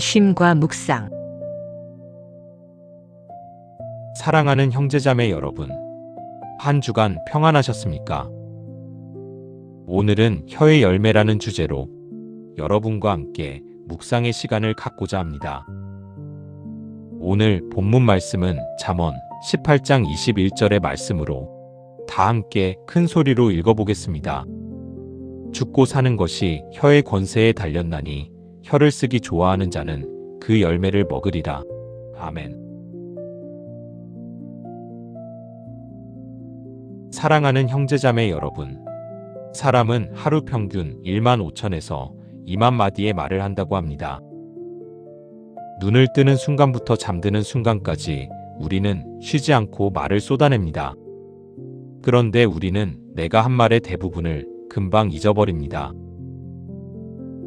쉼과 묵상. 사랑하는 형제자매 여러분, 한 주간 평안하셨습니까? 오늘은 혀의 열매라는 주제로 여러분과 함께 묵상의 시간을 갖고자 합니다. 오늘 본문 말씀은 잠언 18장 21절의 말씀으로 다 함께 큰 소리로 읽어보겠습니다. 죽고 사는 것이 혀의 권세에 달렸나니 혀를 쓰기 좋아하는 자는 그 열매를 먹으리라. 아멘. 사랑하는 형제자매 여러분, 사람은 하루 평균 1만 5천에서 2만 마디의 말을 한다고 합니다. 눈을 뜨는 순간부터 잠드는 순간까지 우리는 쉬지 않고 말을 쏟아냅니다. 그런데 우리는 내가 한 말의 대부분을 금방 잊어버립니다.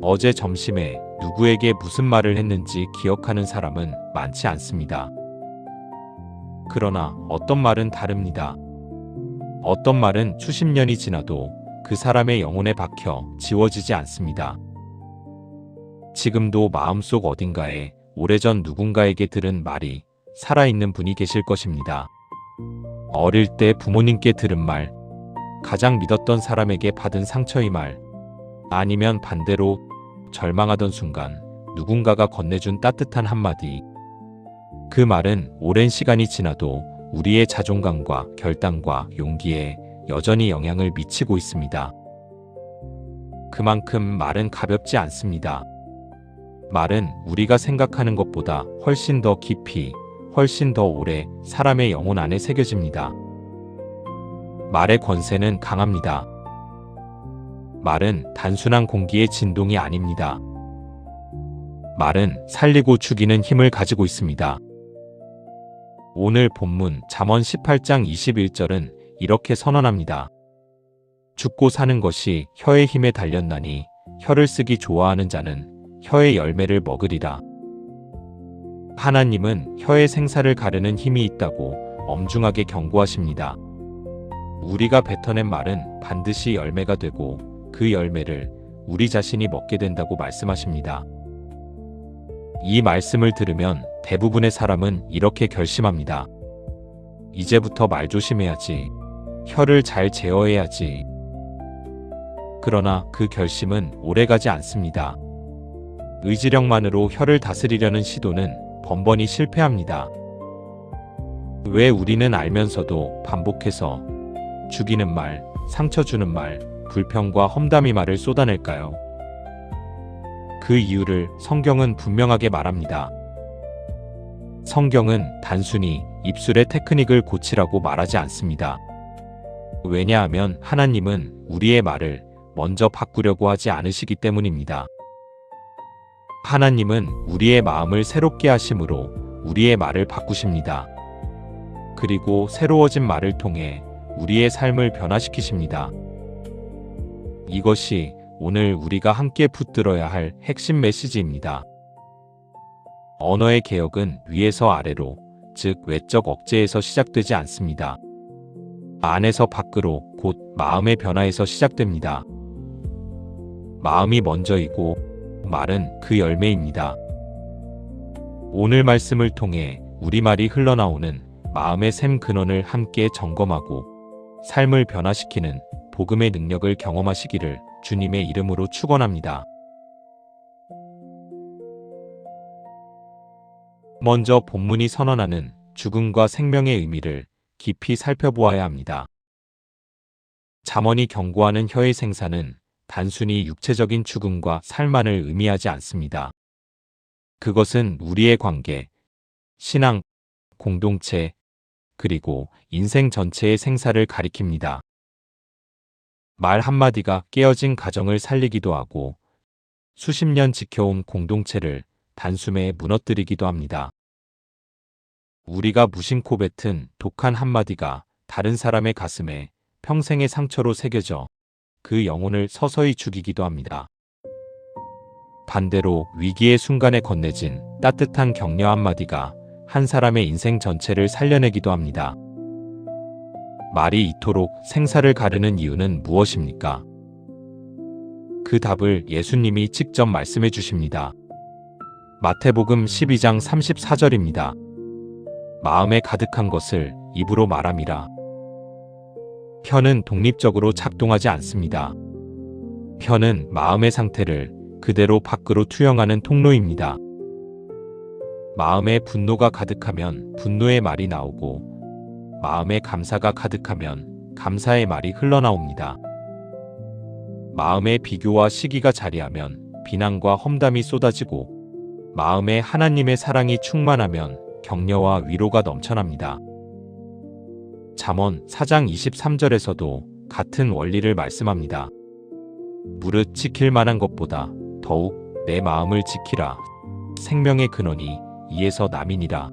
어제 점심에 누구에게 무슨 말을 했는지 기억하는 사람은 많지 않습니다. 그러나 어떤 말은 다릅니다. 어떤 말은 수십 년이 지나도 그 사람의 영혼에 박혀 지워지지 않습니다. 지금도 마음속 어딘가에 오래전 누군가에게 들은 말이 살아있는 분이 계실 것입니다. 어릴 때 부모님께 들은 말, 가장 믿었던 사람에게 받은 상처의 말, 아니면 반대로 절망하던 순간 누군가가 건네준 따뜻한 한마디. 그 말은 오랜 시간이 지나도 우리의 자존감과 결단과 용기에 여전히 영향을 미치고 있습니다. 그만큼 말은 가볍지 않습니다. 말은 우리가 생각하는 것보다 훨씬 더 깊이, 훨씬 더 오래 사람의 영혼 안에 새겨집니다. 말의 권세는 강합니다. 말은 단순한 공기의 진동이 아닙니다. 말은 살리고 죽이는 힘을 가지고 있습니다. 오늘 본문 잠언 18장 21절은 이렇게 선언합니다. 죽고 사는 것이 혀의 힘에 달렸나니 혀를 쓰기 좋아하는 자는 혀의 열매를 먹으리라. 하나님은 혀의 생사를 가르는 힘이 있다고 엄중하게 경고하십니다. 우리가 뱉어낸 말은 반드시 열매가 되고 그 열매를 우리 자신이 먹게 된다고 말씀하십니다. 이 말씀을 들으면 대부분의 사람은 이렇게 결심합니다. 이제부터 말 조심해야지. 혀를 잘 제어해야지. 그러나 그 결심은 오래가지 않습니다. 의지력만으로 혀를 다스리려는 시도는 번번이 실패합니다. 왜 우리는 알면서도 반복해서 죽이는 말, 상처 주는 말, 불평과 험담의 말을 쏟아낼까요? 그 이유를 성경은 분명하게 말합니다. 성경은 단순히 입술의 테크닉을 고치라고 말하지 않습니다. 왜냐하면 하나님은 우리의 말을 먼저 바꾸려고 하지 않으시기 때문입니다. 하나님은 우리의 마음을 새롭게 하심으로 우리의 말을 바꾸십니다. 그리고 새로워진 말을 통해 우리의 삶을 변화시키십니다. 이것이 오늘 우리가 함께 붙들어야 할 핵심 메시지입니다. 언어의 개혁은 위에서 아래로, 즉 외적 억제에서 시작되지 않습니다. 안에서 밖으로, 곧 마음의 변화에서 시작됩니다. 마음이 먼저이고 말은 그 열매입니다. 오늘 말씀을 통해 우리말이 흘러나오는 마음의 샘 근원을 함께 점검하고 삶을 변화시키는 복음의 능력을 경험하시기를 주님의 이름으로 축원합니다. 먼저 본문이 선언하는 죽음과 생명의 의미를 깊이 살펴보아야 합니다. 잠언이 경고하는 혀의 생사는 단순히 육체적인 죽음과 살만을 의미하지 않습니다. 그것은 우리의 관계, 신앙, 공동체, 그리고 인생 전체의 생사를 가리킵니다. 말 한마디가 깨어진 가정을 살리기도 하고 수십 년 지켜온 공동체를 단숨에 무너뜨리기도 합니다. 우리가 무심코 뱉은 독한 한마디가 다른 사람의 가슴에 평생의 상처로 새겨져 그 영혼을 서서히 죽이기도 합니다. 반대로 위기의 순간에 건네진 따뜻한 격려 한마디가 한 사람의 인생 전체를 살려내기도 합니다. 말이 이토록 생사를 가르는 이유는 무엇입니까? 그 답을 예수님이 직접 말씀해 주십니다. 마태복음 12장 34절입니다. 마음에 가득한 것을 입으로 말함이라. 혀는 독립적으로 작동하지 않습니다. 혀는 마음의 상태를 그대로 밖으로 투영하는 통로입니다. 마음에 분노가 가득하면 분노의 말이 나오고, 마음에 감사가 가득하면 감사의 말이 흘러나옵니다. 마음에 비교와 시기가 자리하면 비난과 험담이 쏟아지고, 마음에 하나님의 사랑이 충만하면 격려와 위로가 넘쳐납니다. 잠언 4장 23절에서도 같은 원리를 말씀합니다. 무릇 지킬 만한 것보다 더욱 내 마음을 지키라. 생명의 근원이 이에서 남이니라.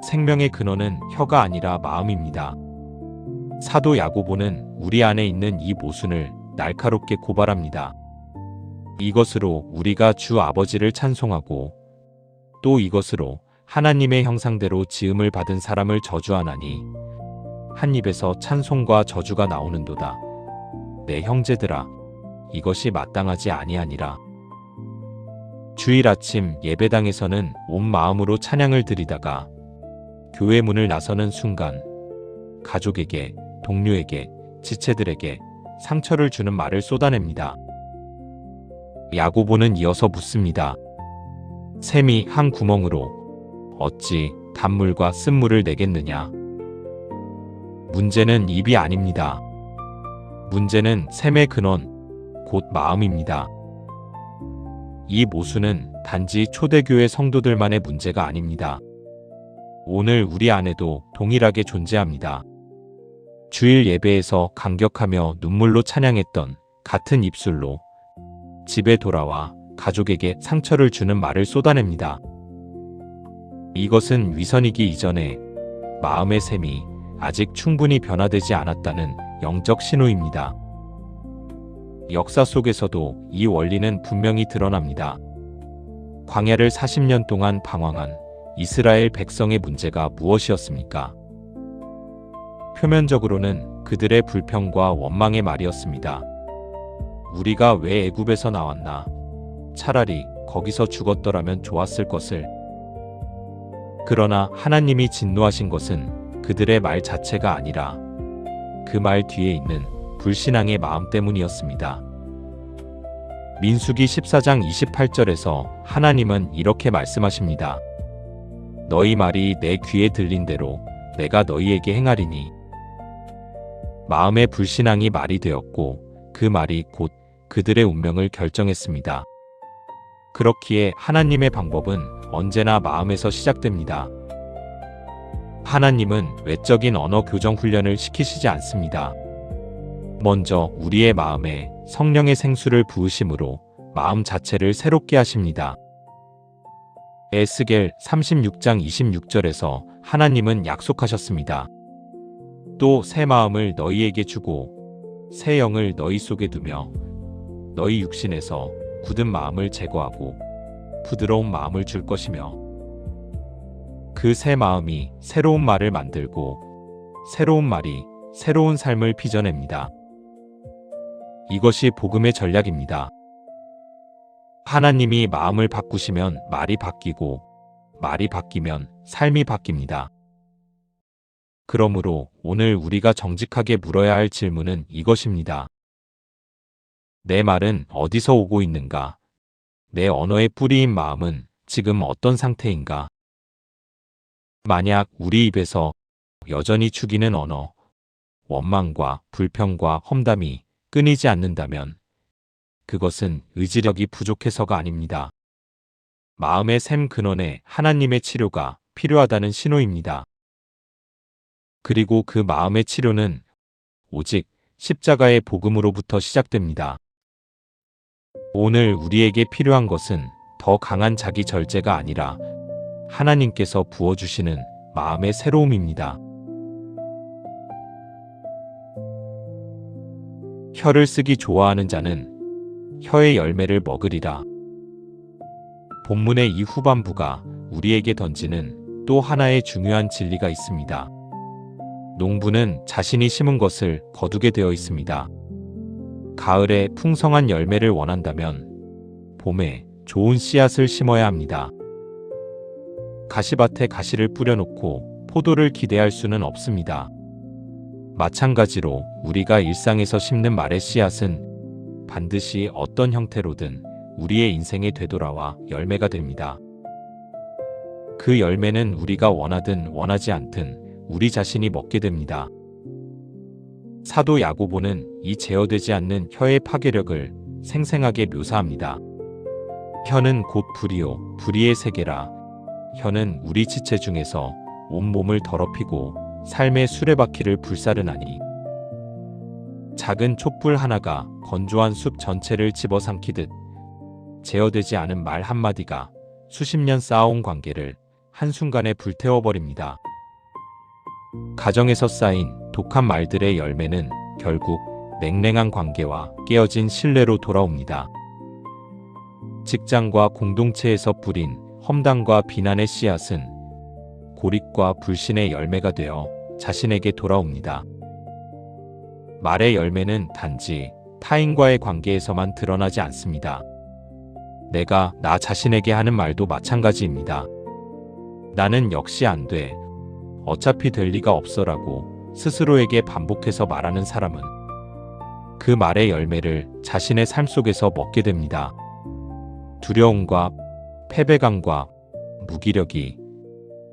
생명의 근원은 혀가 아니라 마음입니다. 사도 야고보는 우리 안에 있는 이 모순을 날카롭게 고발합니다. 이것으로 우리가 주 아버지를 찬송하고, 또 이것으로 하나님의 형상대로 지음을 받은 사람을 저주하나니 한 입에서 찬송과 저주가 나오는도다. 내 형제들아, 이것이 마땅하지 아니하니라. 주일 아침 예배당에서는 온 마음으로 찬양을 드리다가 교회 문을 나서는 순간 가족에게, 동료에게, 지체들에게 상처를 주는 말을 쏟아냅니다. 야고보는 이어서 묻습니다. 샘이 한 구멍으로 어찌 단물과 쓴물을 내겠느냐? 문제는 입이 아닙니다. 문제는 샘의 근원, 곧 마음입니다. 이 모순은 단지 초대교회 성도들만의 문제가 아닙니다. 오늘 우리 안에도 동일하게 존재합니다. 주일 예배에서 감격하며 눈물로 찬양했던 같은 입술로 집에 돌아와 가족에게 상처를 주는 말을 쏟아냅니다. 이것은 위선이기 이전에 마음의 샘이 아직 충분히 변화되지 않았다는 영적 신호입니다. 역사 속에서도 이 원리는 분명히 드러납니다. 광야를 40년 동안 방황한 이스라엘 백성의 문제가 무엇이었습니까? 표면적으로는 그들의 불평과 원망의 말이었습니다. 우리가 왜 애굽에서 나왔나? 차라리 거기서 죽었더라면 좋았을 것을. 그러나 하나님이 진노하신 것은 그들의 말 자체가 아니라 그 말 뒤에 있는 불신앙의 마음 때문이었습니다. 민수기 14장 28절에서 하나님은 이렇게 말씀하십니다. 너희 말이 내 귀에 들린 대로 내가 너희에게 행하리니. 마음의 불신앙이 말이 되었고 그 말이 곧 그들의 운명을 결정했습니다. 그렇기에 하나님의 방법은 언제나 마음에서 시작됩니다. 하나님은 외적인 언어 교정 훈련을 시키시지 않습니다. 먼저 우리의 마음에 성령의 생수를 부으심으로 마음 자체를 새롭게 하십니다. 에스겔 36장 26절에서 하나님은 약속하셨습니다. 또 새 마음을 너희에게 주고 새 영을 너희 속에 두며 너희 육신에서 굳은 마음을 제거하고 부드러운 마음을 줄 것이며 그 새 마음이 새로운 말을 만들고 새로운 말이 새로운 삶을 빚어냅니다. 이것이 복음의 전략입니다. 하나님이 마음을 바꾸시면 말이 바뀌고 말이 바뀌면 삶이 바뀝니다. 그러므로 오늘 우리가 정직하게 물어야 할 질문은 이것입니다. 내 말은 어디서 오고 있는가? 내 언어의 뿌리인 마음은 지금 어떤 상태인가? 만약 우리 입에서 여전히 죽이는 언어, 원망과 불평과 험담이 끊이지 않는다면 그것은 의지력이 부족해서가 아닙니다. 마음의 샘 근원에 하나님의 치료가 필요하다는 신호입니다. 그리고 그 마음의 치료는 오직 십자가의 복음으로부터 시작됩니다. 오늘 우리에게 필요한 것은 더 강한 자기 절제가 아니라 하나님께서 부어주시는 마음의 새로움입니다. 혀를 쓰기 좋아하는 자는 혀의 열매를 먹으리라. 본문의 이 후반부가 우리에게 던지는 또 하나의 중요한 진리가 있습니다. 농부는 자신이 심은 것을 거두게 되어 있습니다. 가을에 풍성한 열매를 원한다면 봄에 좋은 씨앗을 심어야 합니다. 가시밭에 가시를 뿌려놓고 포도를 기대할 수는 없습니다. 마찬가지로 우리가 일상에서 심는 말의 씨앗은 반드시 어떤 형태로든 우리의 인생에 되돌아와 열매가 됩니다. 그 열매는 우리가 원하든 원하지 않든 우리 자신이 먹게 됩니다. 사도 야고보는 이 제어되지 않는 혀의 파괴력을 생생하게 묘사합니다. 혀는 곧 불이요 불의의 세계라. 혀는 우리 지체 중에서 온몸을 더럽히고 삶의 수레바퀴를 불사르나니 작은 촛불 하나가 건조한 숲 전체를 집어삼키듯 제어되지 않은 말 한마디가 수십 년 쌓아온 관계를 한순간에 불태워버립니다. 가정에서 쌓인 독한 말들의 열매는 결국 냉랭한 관계와 깨어진 신뢰로 돌아옵니다. 직장과 공동체에서 뿌린 험담과 비난의 씨앗은 고립과 불신의 열매가 되어 자신에게 돌아옵니다. 말의 열매는 단지 타인과의 관계에서만 드러나지 않습니다. 내가 나 자신에게 하는 말도 마찬가지입니다. 나는 역시 안 돼. 어차피 될 리가 없어라고 스스로에게 반복해서 말하는 사람은 그 말의 열매를 자신의 삶 속에서 먹게 됩니다. 두려움과 패배감과 무기력이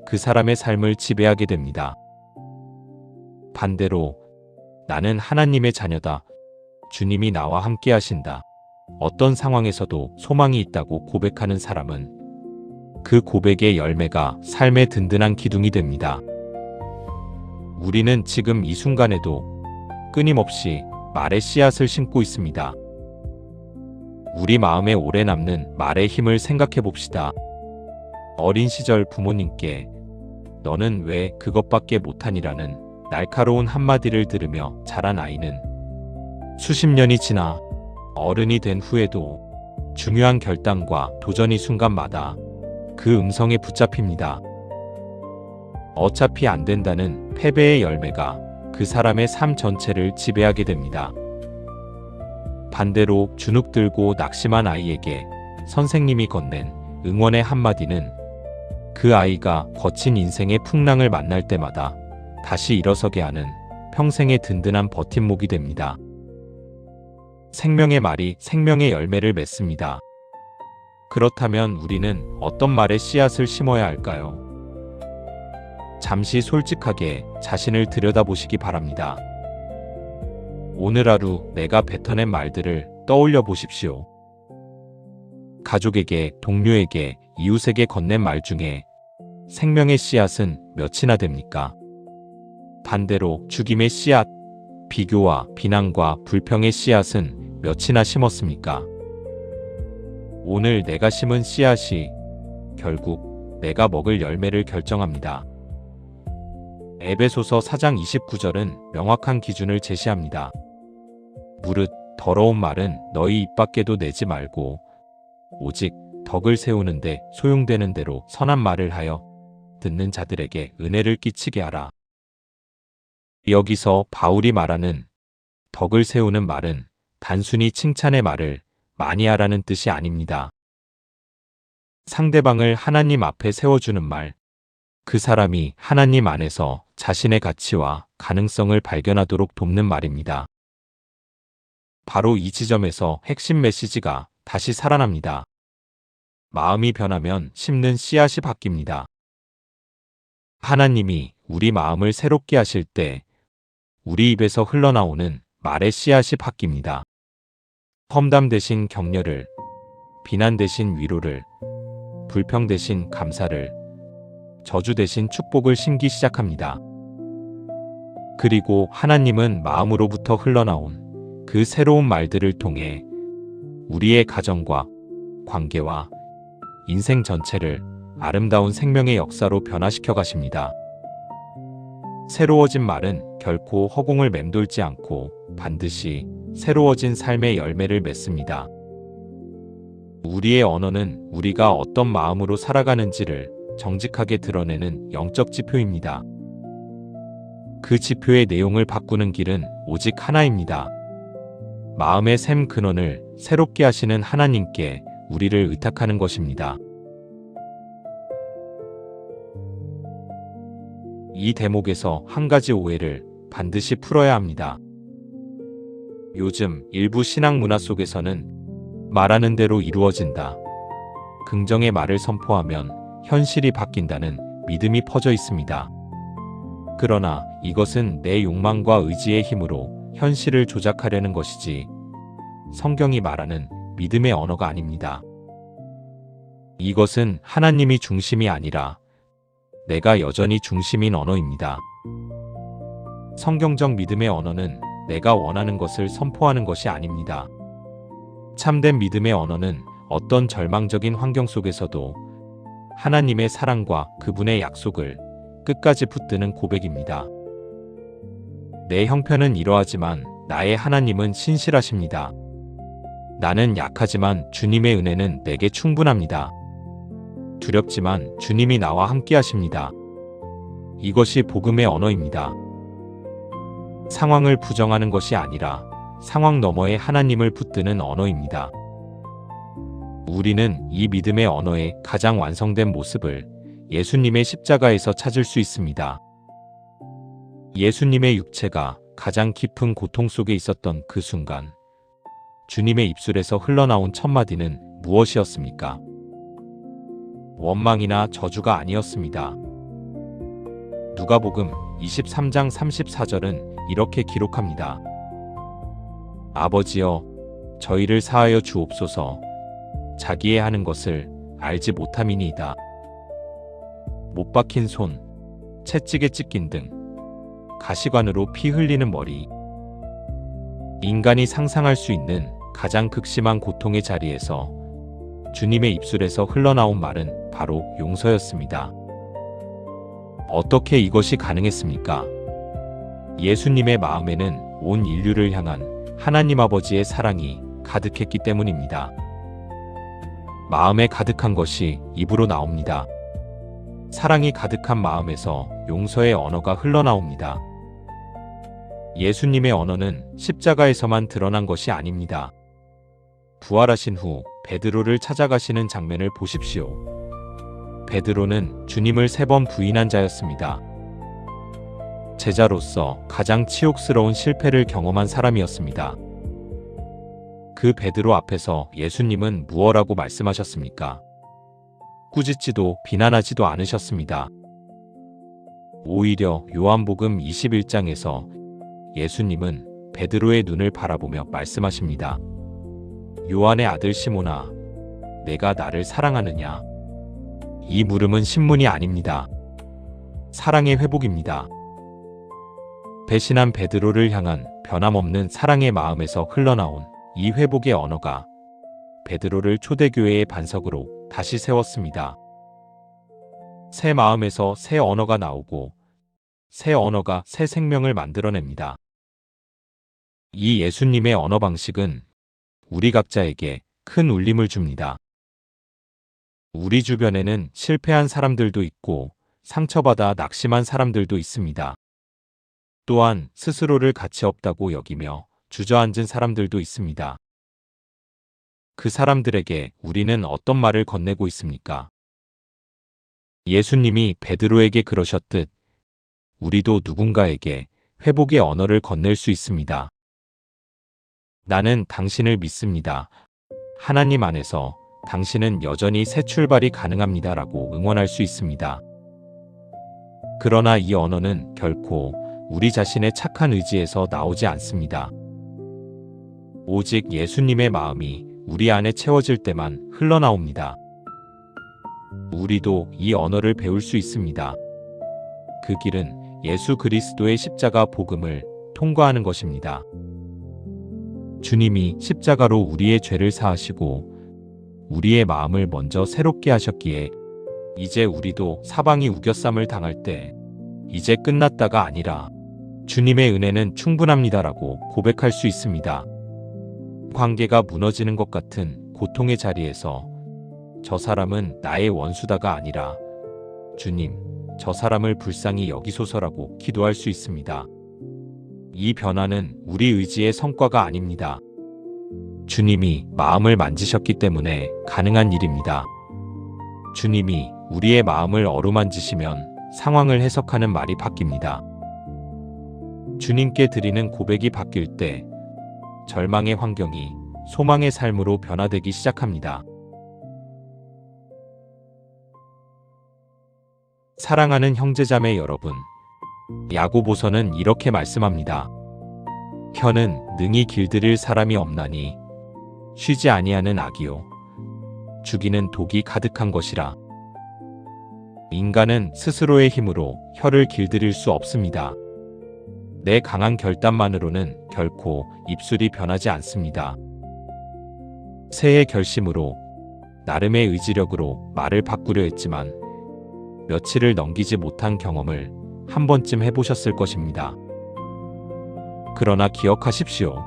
그 사람의 삶을 지배하게 됩니다. 반대로 나는 하나님의 자녀다. 주님이 나와 함께 하신다. 어떤 상황에서도 소망이 있다고 고백하는 사람은 그 고백의 열매가 삶의 든든한 기둥이 됩니다. 우리는 지금 이 순간에도 끊임없이 말의 씨앗을 심고 있습니다. 우리 마음에 오래 남는 말의 힘을 생각해 봅시다. 어린 시절 부모님께 너는 왜 그것밖에 못하니라는 날카로운 한마디를 들으며 자란 아이는 수십 년이 지나 어른이 된 후에도 중요한 결단과 도전의 순간마다 그 음성에 붙잡힙니다. 어차피 안 된다는 패배의 열매가 그 사람의 삶 전체를 지배하게 됩니다. 반대로 주눅 들고 낙심한 아이에게 선생님이 건넨 응원의 한마디는 그 아이가 거친 인생의 풍랑을 만날 때마다 다시 일어서게 하는 평생의 든든한 버팀목이 됩니다. 생명의 말이 생명의 열매를 맺습니다. 그렇다면 우리는 어떤 말의 씨앗을 심어야 할까요? 잠시 솔직하게 자신을 들여다보시기 바랍니다. 오늘 하루 내가 뱉어낸 말들을 떠올려 보십시오. 가족에게, 동료에게, 이웃에게 건넨 말 중에 생명의 씨앗은 몇이나 됩니까? 반대로 죽임의 씨앗, 비교와 비난과 불평의 씨앗은 몇이나 심었습니까? 오늘 내가 심은 씨앗이 결국 내가 먹을 열매를 결정합니다. 에베소서 4장 29절은 명확한 기준을 제시합니다. 무릇 더러운 말은 너희 입 밖에도 내지 말고 오직 덕을 세우는데 소용되는 대로 선한 말을 하여 듣는 자들에게 은혜를 끼치게 하라. 여기서 바울이 말하는 덕을 세우는 말은 단순히 칭찬의 말을 많이 하라는 뜻이 아닙니다. 상대방을 하나님 앞에 세워주는 말, 그 사람이 하나님 안에서 자신의 가치와 가능성을 발견하도록 돕는 말입니다. 바로 이 지점에서 핵심 메시지가 다시 살아납니다. 마음이 변하면 심는 씨앗이 바뀝니다. 하나님이 우리 마음을 새롭게 하실 때 우리 입에서 흘러나오는 말의 씨앗이 바뀝니다. 험담 대신 격려를, 비난 대신 위로를, 불평 대신 감사를, 저주 대신 축복을 심기 시작합니다. 그리고 하나님은 마음으로부터 흘러나온 그 새로운 말들을 통해 우리의 가정과 관계와 인생 전체를 아름다운 생명의 역사로 변화시켜 가십니다. 새로워진 말은 결코 허공을 맴돌지 않고 반드시 새로워진 삶의 열매를 맺습니다. 우리의 언어는 우리가 어떤 마음으로 살아가는지를 정직하게 드러내는 영적 지표입니다. 그 지표의 내용을 바꾸는 길은 오직 하나입니다. 마음의 샘 근원을 새롭게 하시는 하나님께 우리를 의탁하는 것입니다. 이 대목에서 한 가지 오해를 반드시 풀어야 합니다. 요즘 일부 신앙 문화 속에서는 말하는 대로 이루어진다, 긍정의 말을 선포하면 현실이 바뀐다는 믿음이 퍼져 있습니다. 그러나 이것은 내 욕망과 의지의 힘으로 현실을 조작하려는 것이지 성경이 말하는 믿음의 언어가 아닙니다. 이것은 하나님이 중심이 아니라 내가 여전히 중심인 언어입니다. 성경적 믿음의 언어는 내가 원하는 것을 선포하는 것이 아닙니다. 참된 믿음의 언어는 어떤 절망적인 환경 속에서도 하나님의 사랑과 그분의 약속을 끝까지 붙드는 고백입니다. 내 형편은 이러하지만 나의 하나님은 신실하십니다. 나는 약하지만 주님의 은혜는 내게 충분합니다. 두렵지만 주님이 나와 함께 하십니다. 이것이 복음의 언어입니다. 상황을 부정하는 것이 아니라 상황 너머에 하나님을 붙드는 언어입니다. 우리는 이 믿음의 언어의 가장 완성된 모습을 예수님의 십자가에서 찾을 수 있습니다. 예수님의 육체가 가장 깊은 고통 속에 있었던 그 순간, 주님의 입술에서 흘러나온 첫 마디는 무엇이었습니까? 원망이나 저주가 아니었습니다. 누가복음 23장 34절은 이렇게 기록합니다. 아버지여, 저희를 사하여 주옵소서. 자기의 하는 것을 알지 못함이니이다. 못 박힌 손, 채찍에 찢긴 등, 가시관으로 피 흘리는 머리. 인간이 상상할 수 있는 가장 극심한 고통의 자리에서 주님의 입술에서 흘러나온 말은 바로 용서였습니다. 어떻게 이것이 가능했습니까? 예수님의 마음에는 온 인류를 향한 하나님 아버지의 사랑이 가득했기 때문입니다. 마음에 가득한 것이 입으로 나옵니다. 사랑이 가득한 마음에서 용서의 언어가 흘러나옵니다. 예수님의 언어는 십자가에서만 드러난 것이 아닙니다. 부활하신 후 베드로를 찾아가시는 장면을 보십시오. 베드로는 주님을 3번 부인한 자였습니다. 제자로서 가장 치욕스러운 실패를 경험한 사람이었습니다. 그 베드로 앞에서 예수님은 무엇라고 말씀하셨습니까? 꾸짖지도 비난하지도 않으셨습니다. 오히려 요한복음 21장에서 예수님은 베드로의 눈을 바라보며 말씀하십니다. 요한의 아들 시몬아, 내가 나를 사랑하느냐? 이 물음은 신문이 아닙니다. 사랑의 회복입니다. 배신한 베드로를 향한 변함없는 사랑의 마음에서 흘러나온 이 회복의 언어가 베드로를 초대교회의 반석으로 다시 세웠습니다. 새 마음에서 새 언어가 나오고 새 언어가 새 생명을 만들어냅니다. 이 예수님의 언어 방식은 우리 각자에게 큰 울림을 줍니다. 우리 주변에는 실패한 사람들도 있고 상처받아 낙심한 사람들도 있습니다. 또한 스스로를 가치 없다고 여기며 주저앉은 사람들도 있습니다. 그 사람들에게 우리는 어떤 말을 건네고 있습니까? 예수님이 베드로에게 그러셨듯 우리도 누군가에게 회복의 언어를 건넬 수 있습니다. 나는 당신을 믿습니다. 하나님 안에서 당신은 여전히 새 출발이 가능합니다. 라고 응원할 수 있습니다. 그러나 이 언어는 결코 우리 자신의 착한 의지에서 나오지 않습니다. 오직 예수님의 마음이 우리 안에 채워질 때만 흘러나옵니다. 우리도 이 언어를 배울 수 있습니다. 그 길은 예수 그리스도의 십자가 복음을 통과하는 것입니다. 주님이 십자가로 우리의 죄를 사하시고 우리의 마음을 먼저 새롭게 하셨기에 이제 우리도 사방이 우겨쌈을 당할 때 이제 끝났다가 아니라 주님의 은혜는 충분합니다라고 고백할 수 있습니다. 관계가 무너지는 것 같은 고통의 자리에서 저 사람은 나의 원수다가 아니라 주님, 저 사람을 불쌍히 여기소서라고 기도할 수 있습니다. 이 변화는 우리 의지의 성과가 아닙니다. 주님이 마음을 만지셨기 때문에 가능한 일입니다. 주님이 우리의 마음을 어루만지시면 상황을 해석하는 말이 바뀝니다. 주님께 드리는 고백이 바뀔 때 절망의 환경이 소망의 삶으로 변화되기 시작합니다. 사랑하는 형제자매 여러분, 야고보서는 이렇게 말씀합니다. 혀는 능히 길들일 사람이 없나니 쉬지 아니하는 악이요 죽이는 독이 가득한 것이라. 인간은 스스로의 힘으로 혀를 길들일 수 없습니다. 내 강한 결단만으로는 결코 입술이 변하지 않습니다. 새해 결심으로 나름의 의지력으로 말을 바꾸려 했지만 며칠을 넘기지 못한 경험을 한 번쯤 해보셨을 것입니다. 그러나 기억하십시오.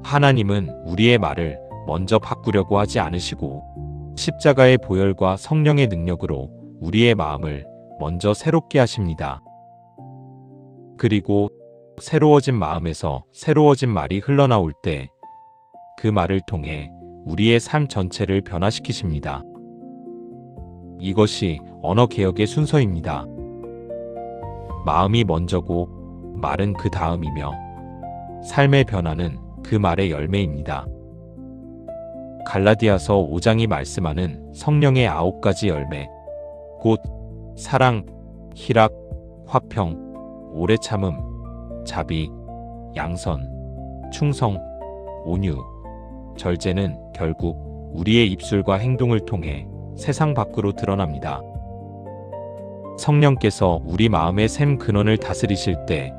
하나님은 우리의 말을 먼저 바꾸려고 하지 않으시고 십자가의 보혈과 성령의 능력으로 우리의 마음을 먼저 새롭게 하십니다. 그리고 새로워진 마음에서 새로워진 말이 흘러나올 때 그 말을 통해 우리의 삶 전체를 변화시키십니다. 이것이 언어 개혁의 순서입니다. 마음이 먼저고 말은 그 다음이며 삶의 변화는 그 말의 열매입니다. 갈라디아서 5장이 말씀하는 성령의 9가지 열매, 곧 사랑, 희락, 화평, 오래 참음, 자비, 양선, 충성, 온유, 절제는 결국 우리의 입술과 행동을 통해 세상 밖으로 드러납니다. 성령께서 우리 마음의 샘 근원을 다스리실 때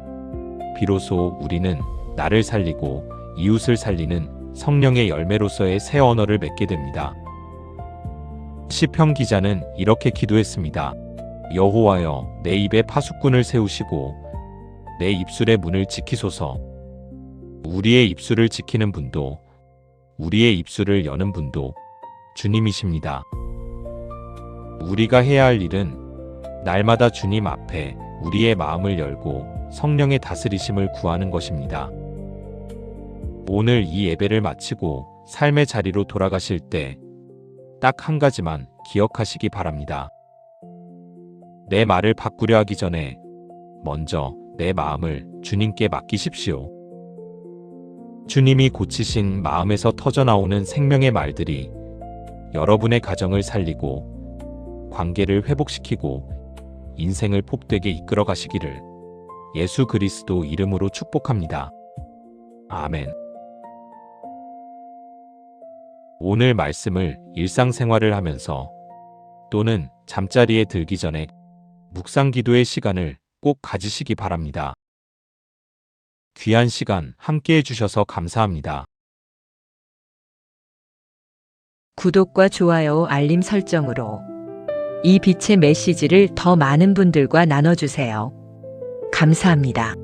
비로소 우리는 나를 살리고 이웃을 살리는 성령의 열매로서의 새 언어를 맺게 됩니다. 시편 기자는 이렇게 기도했습니다. 여호와여, 내 입에 파수꾼을 세우시고 내 입술의 문을 지키소서. 우리의 입술을 지키는 분도 우리의 입술을 여는 분도 주님이십니다. 우리가 해야 할 일은 날마다 주님 앞에 우리의 마음을 열고 성령의 다스리심을 구하는 것입니다. 오늘 이 예배를 마치고 삶의 자리로 돌아가실 때 딱 한 가지만 기억하시기 바랍니다. 내 말을 바꾸려 하기 전에 먼저 내 마음을 주님께 맡기십시오. 주님이 고치신 마음에서 터져나오는 생명의 말들이 여러분의 가정을 살리고 관계를 회복시키고 인생을 복되게 이끌어 가시기를 예수 그리스도 이름으로 축복합니다. 아멘. 오늘 말씀을 일상생활을 하면서 또는 잠자리에 들기 전에 묵상 기도의 시간을 꼭 가지시기 바랍니다. 귀한 시간 함께 해주셔서 감사합니다. 구독과 좋아요, 알림 설정으로 이 빛의 메시지를 더 많은 분들과 나눠주세요. 감사합니다.